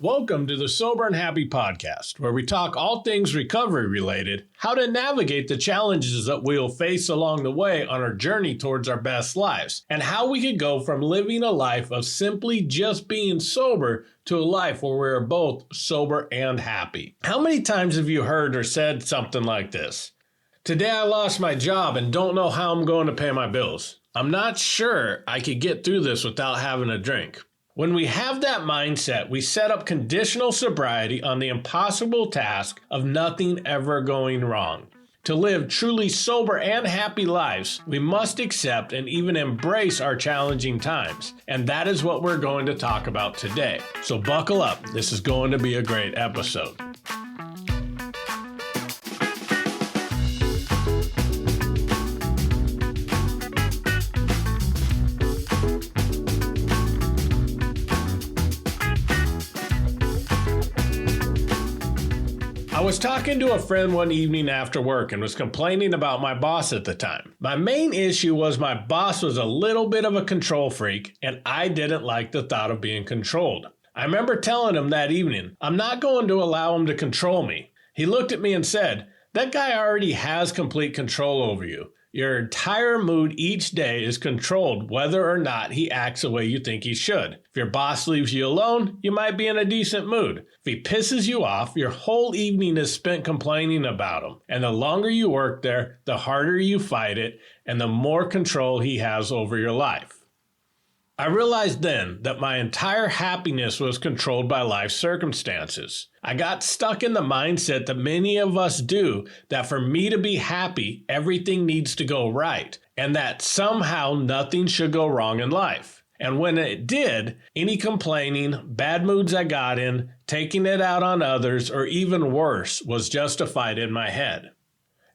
Welcome to the Sober and Happy podcast, where we talk all things recovery related, how to navigate the challenges that we'll face along the way on our journey towards our best lives, and how we could go from living a life of simply just being sober to a life where we're both sober and happy. How many times have you heard or said something like this? Today I lost my job and don't know how I'm going to pay my bills. I'm not sure I could get through this without having a drink. When we have that mindset, we set up conditional sobriety on the impossible task of nothing ever going wrong. To live truly sober and happy lives, we must accept and even embrace our challenging times. And that is what we're going to talk about today. So buckle up. This is going to be a great episode. I was talking to a friend one evening after work and was complaining about my boss at the time. My main issue was my boss was a little bit of a control freak, and I didn't like the thought of being controlled. I remember telling him that evening, I'm not going to allow him to control me. He looked at me and said, that guy already has complete control over you. Your entire mood each day is controlled whether or not he acts the way you think he should. If your boss leaves you alone, you might be in a decent mood. If he pisses you off, your whole evening is spent complaining about him. And the longer you work there, the harder you fight it, and the more control he has over your life. I realized then that my entire happiness was controlled by life circumstances. I got stuck in the mindset that many of us do, that for me to be happy, everything needs to go right, and that somehow nothing should go wrong in life. And when it did, any complaining, bad moods I got in, taking it out on others, or even worse, was justified in my head.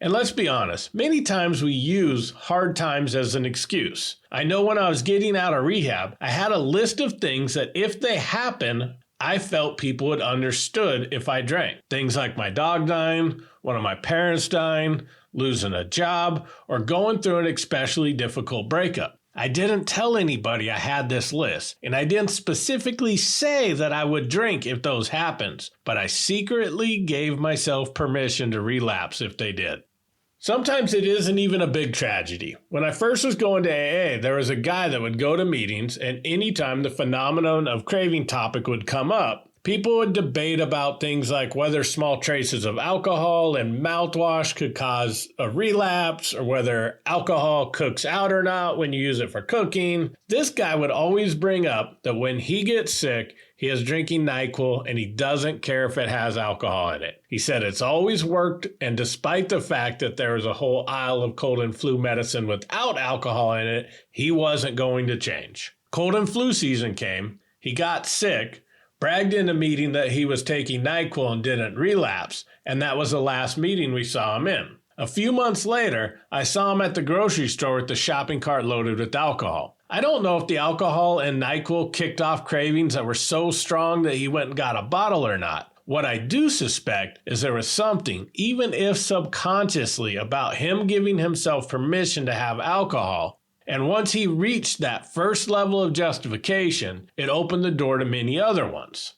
And let's be honest, many times we use hard times as an excuse. I know when I was getting out of rehab, I had a list of things that if they happen, I felt people would understood if I drank. Things like my dog dying, one of my parents dying, losing a job, or going through an especially difficult breakup. I didn't tell anybody I had this list, and I didn't specifically say that I would drink if those happened, but I secretly gave myself permission to relapse if they did. Sometimes it isn't even a big tragedy. When I first was going to AA, there was a guy that would go to meetings, and anytime the phenomenon of craving topic would come up, people would debate about things like whether small traces of alcohol and mouthwash could cause a relapse, or whether alcohol cooks out or not when you use it for cooking. This guy would always bring up that when he gets sick, he is drinking NyQuil and he doesn't care if it has alcohol in it. He said it's always worked, and despite the fact that there was a whole aisle of cold and flu medicine without alcohol in it, he wasn't going to change. Cold and flu season came, he got sick, bragged in a meeting that he was taking NyQuil and didn't relapse, and that was the last meeting we saw him in. A few months later, I saw him at the grocery store with the shopping cart loaded with alcohol. I don't know if the alcohol and NyQuil kicked off cravings that were so strong that he went and got a bottle or not. What I do suspect is there was something, even if subconsciously, about him giving himself permission to have alcohol. And once he reached that first level of justification, it opened the door to many other ones.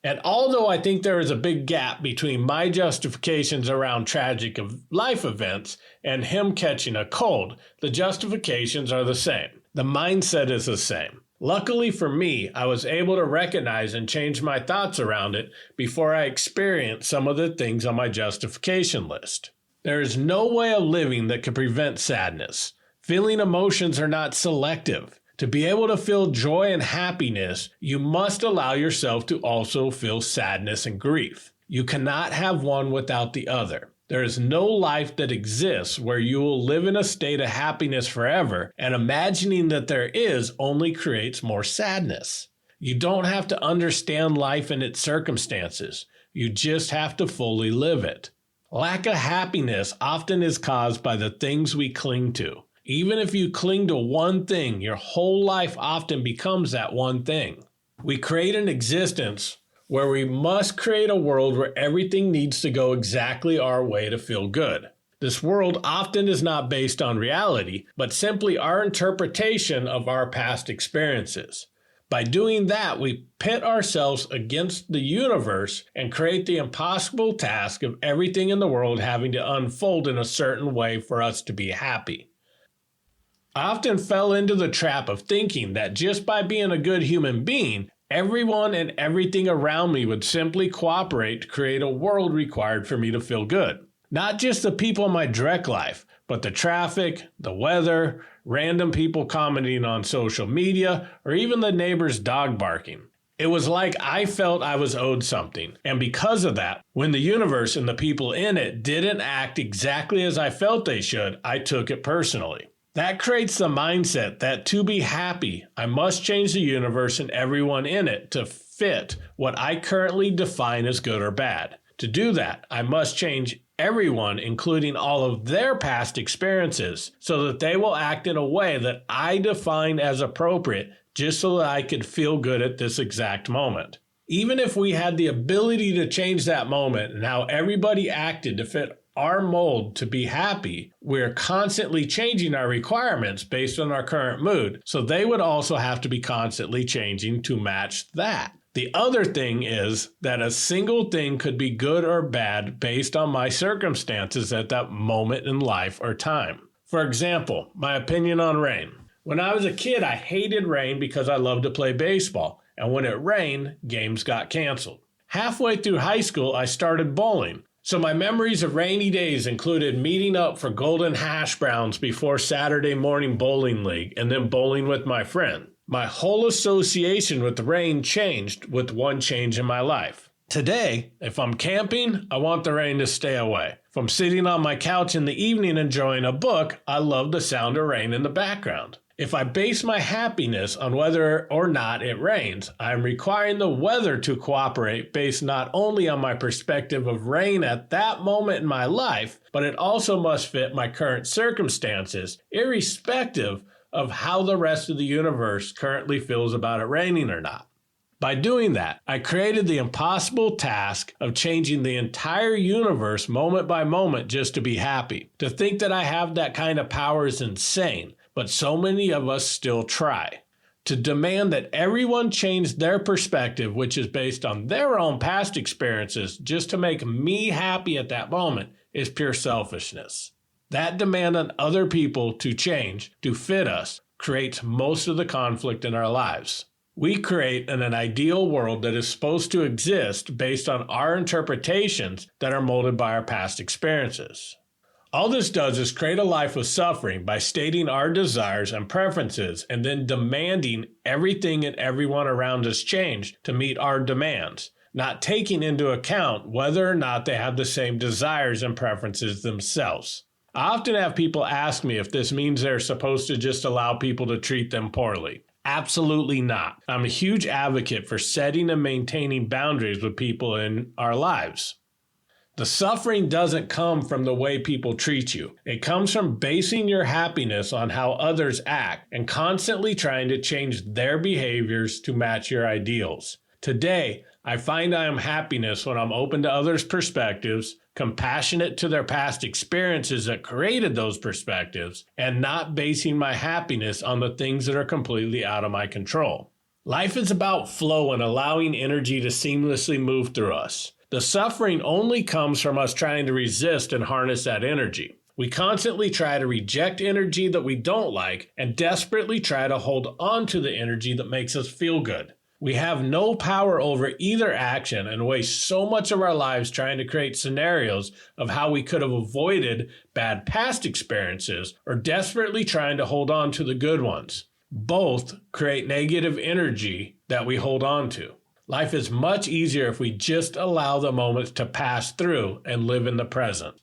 And although I think there is a big gap between my justifications around tragic life events and him catching a cold, the justifications are the same. The mindset is the same. Luckily for me, I was able to recognize and change my thoughts around it before I experienced some of the things on my justification list. There is no way of living that can prevent sadness. Feeling emotions are not selective. To be able to feel joy and happiness, you must allow yourself to also feel sadness and grief. You cannot have one without the other. There is no life that exists where you will live in a state of happiness forever, and imagining that there is only creates more sadness. You don't have to understand life and its circumstances. You just have to fully live it. Lack of happiness often is caused by the things we cling to. Even if you cling to one thing, your whole life often becomes that one thing. We create an existence where we must create a world where everything needs to go exactly our way to feel good. This world often is not based on reality, but simply our interpretation of our past experiences. By doing that, we pit ourselves against the universe and create the impossible task of everything in the world having to unfold in a certain way for us to be happy. I often fell into the trap of thinking that just by being a good human being, everyone and everything around me would simply cooperate to create a world required for me to feel good. Not just the people in my direct life, but the traffic, the weather, random people commenting on social media, or even the neighbor's dog barking. It was like I felt I was owed something, and because of that, when the universe and the people in it didn't act exactly as I felt they should, I took it personally. That creates the mindset that to be happy, I must change the universe and everyone in it to fit what I currently define as good or bad. To do that, I must change everyone, including all of their past experiences, so that they will act in a way that I define as appropriate just so that I could feel good at this exact moment. Even if we had the ability to change that moment and how everybody acted to fit our mold to be happy, we're constantly changing our requirements based on our current mood, so they would also have to be constantly changing to match that. The other thing is that a single thing could be good or bad based on my circumstances at that moment in life or time. For example, my opinion on rain. When I was a kid, I hated rain because I loved to play baseball, and when it rained, games got canceled. Halfway through high school, I started bowling. So my memories of rainy days included meeting up for golden hash browns before Saturday morning bowling league and then bowling with my friend. My whole association with rain changed with one change in my life. Today, if I'm camping, I want the rain to stay away. If I'm sitting on my couch in the evening enjoying a book, I love the sound of rain in the background. If I base my happiness on whether or not it rains, I'm requiring the weather to cooperate based not only on my perspective of rain at that moment in my life, but it also must fit my current circumstances, irrespective of how the rest of the universe currently feels about it raining or not. By doing that, I created the impossible task of changing the entire universe moment by moment just to be happy. To think that I have that kind of power is insane. But so many of us still try. To demand that everyone change their perspective, which is based on their own past experiences, just to make me happy at that moment, is pure selfishness. That demand on other people to change, to fit us, creates most of the conflict in our lives. We create an ideal world that is supposed to exist based on our interpretations that are molded by our past experiences. All this does is create a life of suffering by stating our desires and preferences and then demanding everything and everyone around us change to meet our demands, not taking into account whether or not they have the same desires and preferences themselves. I often have people ask me if this means they're supposed to just allow people to treat them poorly. Absolutely not. I'm a huge advocate for setting and maintaining boundaries with people in our lives. The suffering doesn't come from the way people treat you. It comes from basing your happiness on how others act and constantly trying to change their behaviors to match your ideals. Today, I find I am happiness when I'm open to others' perspectives, compassionate to their past experiences that created those perspectives, and not basing my happiness on the things that are completely out of my control. Life is about flow and allowing energy to seamlessly move through us. The suffering only comes from us trying to resist and harness that energy. We constantly try to reject energy that we don't like and desperately try to hold on to the energy that makes us feel good. We have no power over either action and waste so much of our lives trying to create scenarios of how we could have avoided bad past experiences or desperately trying to hold on to the good ones. Both create negative energy that we hold on to. Life is much easier if we just allow the moments to pass through and live in the present.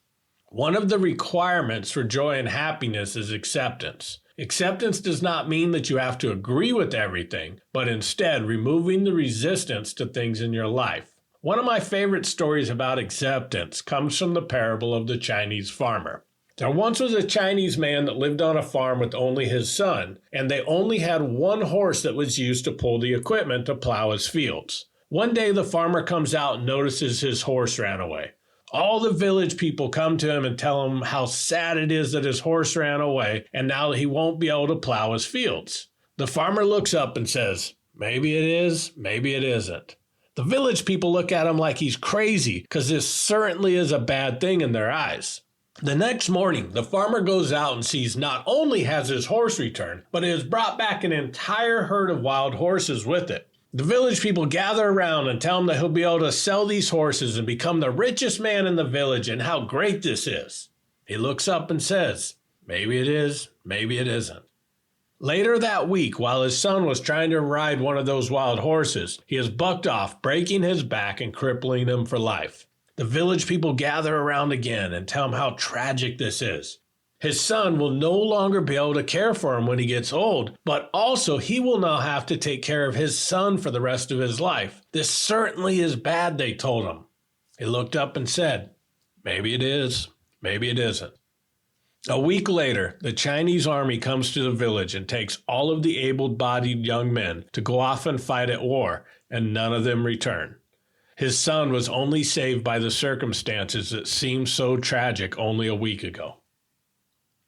One of the requirements for joy and happiness is acceptance. Acceptance does not mean that you have to agree with everything, but instead removing the resistance to things in your life. One of my favorite stories about acceptance comes from the parable of the Chinese farmer. There once was a Chinese man that lived on a farm with only his son, and they only had one horse that was used to pull the equipment to plow his fields. One day the farmer comes out and notices his horse ran away. All the village people come to him and tell him how sad it is that his horse ran away and now he won't be able to plow his fields. The farmer looks up and says, Maybe it is, maybe it isn't. The village people look at him like he's crazy because this certainly is a bad thing in their eyes. The next morning, the farmer goes out and sees not only has his horse returned, but he has brought back an entire herd of wild horses with it. The village people gather around and tell him that he'll be able to sell these horses and become the richest man in the village and how great this is. He looks up and says, maybe it is, maybe it isn't. Later that week, while his son was trying to ride one of those wild horses, he is bucked off, breaking his back and crippling him for life. The village people gather around again and tell him how tragic this is. His son will no longer be able to care for him when he gets old, but also he will now have to take care of his son for the rest of his life. This certainly is bad, they told him. He looked up and said, maybe it is, maybe it isn't. A week later, the Chinese army comes to the village and takes all of the able-bodied young men to go off and fight at war, and none of them return. His son was only saved by the circumstances that seemed so tragic only a week ago.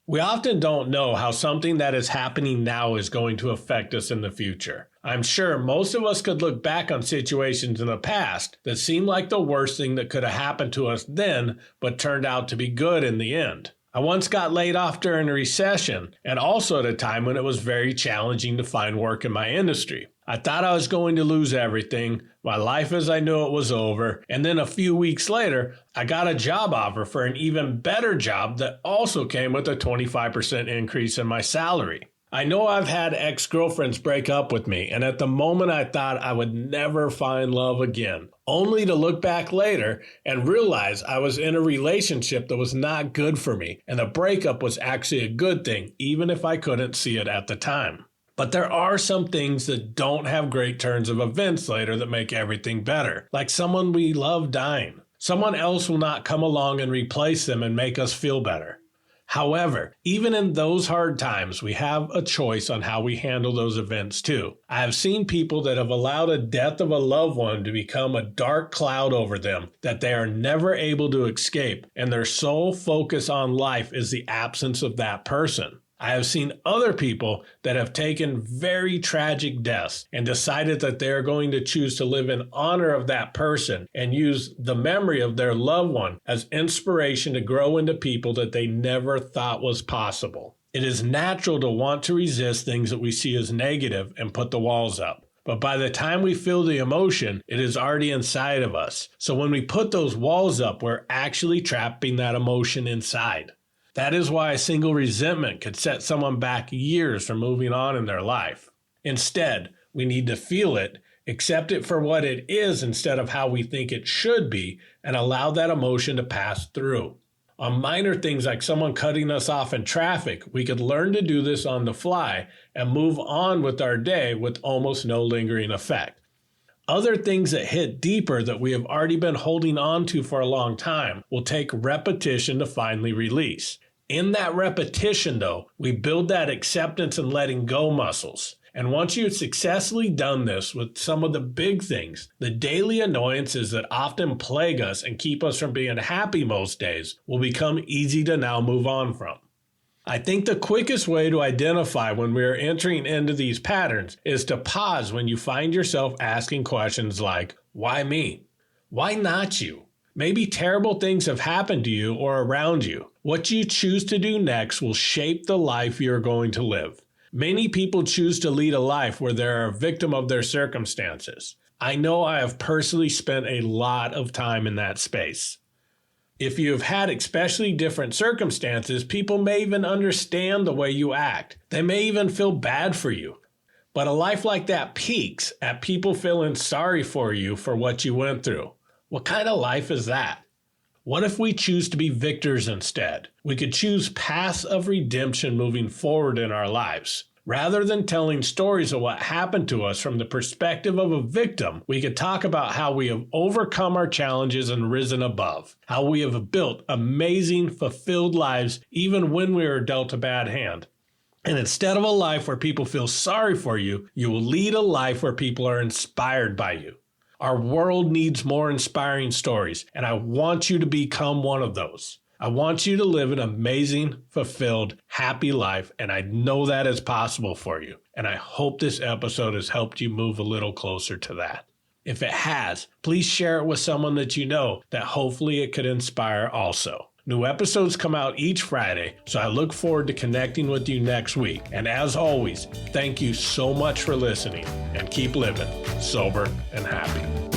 We often don't know how something that is happening now is going to affect us in the future. I'm sure most of us could look back on situations in the past that seemed like the worst thing that could have happened to us then, but turned out to be good in the end. I once got laid off during a recession, and also at a time when it was very challenging to find work in my industry. I thought I was going to lose everything, my life as I knew it was over, and then a few weeks later, I got a job offer for an even better job that also came with a 25% increase in my salary. I know I've had ex-girlfriends break up with me, and at the moment I thought I would never find love again, only to look back later and realize I was in a relationship that was not good for me, and the breakup was actually a good thing, even if I couldn't see it at the time. But there are some things that don't have great turns of events later that make everything better, like someone we love dying. Someone else will not come along and replace them and make us feel better. However, even in those hard times, we have a choice on how we handle those events too. I have seen people that have allowed a death of a loved one to become a dark cloud over them that they are never able to escape, and their sole focus on life is the absence of that person. I have seen other people that have taken very tragic deaths and decided that they are going to choose to live in honor of that person and use the memory of their loved one as inspiration to grow into people that they never thought was possible. It is natural to want to resist things that we see as negative and put the walls up. But by the time we feel the emotion, it is already inside of us. So when we put those walls up, we're actually trapping that emotion inside. That is why a single resentment could set someone back years from moving on in their life. Instead, we need to feel it, accept it for what it is instead of how we think it should be, and allow that emotion to pass through. On minor things like someone cutting us off in traffic, we could learn to do this on the fly and move on with our day with almost no lingering effect. Other things that hit deeper that we have already been holding on to for a long time will take repetition to finally release. In that repetition, though, we build that acceptance and letting go muscles. And once you've successfully done this with some of the big things, the daily annoyances that often plague us and keep us from being happy most days will become easy to now move on from. I think the quickest way to identify when we are entering into these patterns is to pause when you find yourself asking questions like, why me? Why not you? Maybe terrible things have happened to you or around you. What you choose to do next will shape the life you're going to live. Many people choose to lead a life where they're a victim of their circumstances. I know I have personally spent a lot of time in that space. If you have had especially different circumstances, people may even understand the way you act. They may even feel bad for you. But a life like that peaks at people feeling sorry for you for what you went through. What kind of life is that? What if we choose to be victors instead? We could choose paths of redemption moving forward in our lives. Rather than telling stories of what happened to us from the perspective of a victim, we could talk about how we have overcome our challenges and risen above, how we have built amazing, fulfilled lives even when we are dealt a bad hand. And instead of a life where people feel sorry for you, you will lead a life where people are inspired by you. Our world needs more inspiring stories, and I want you to become one of those. I want you to live an amazing, fulfilled, happy life, and I know that is possible for you. And I hope this episode has helped you move a little closer to that. If it has, please share it with someone that you know that hopefully it could inspire also. New episodes come out each Friday, so I look forward to connecting with you next week. And as always, thank you so much for listening and keep living sober and happy.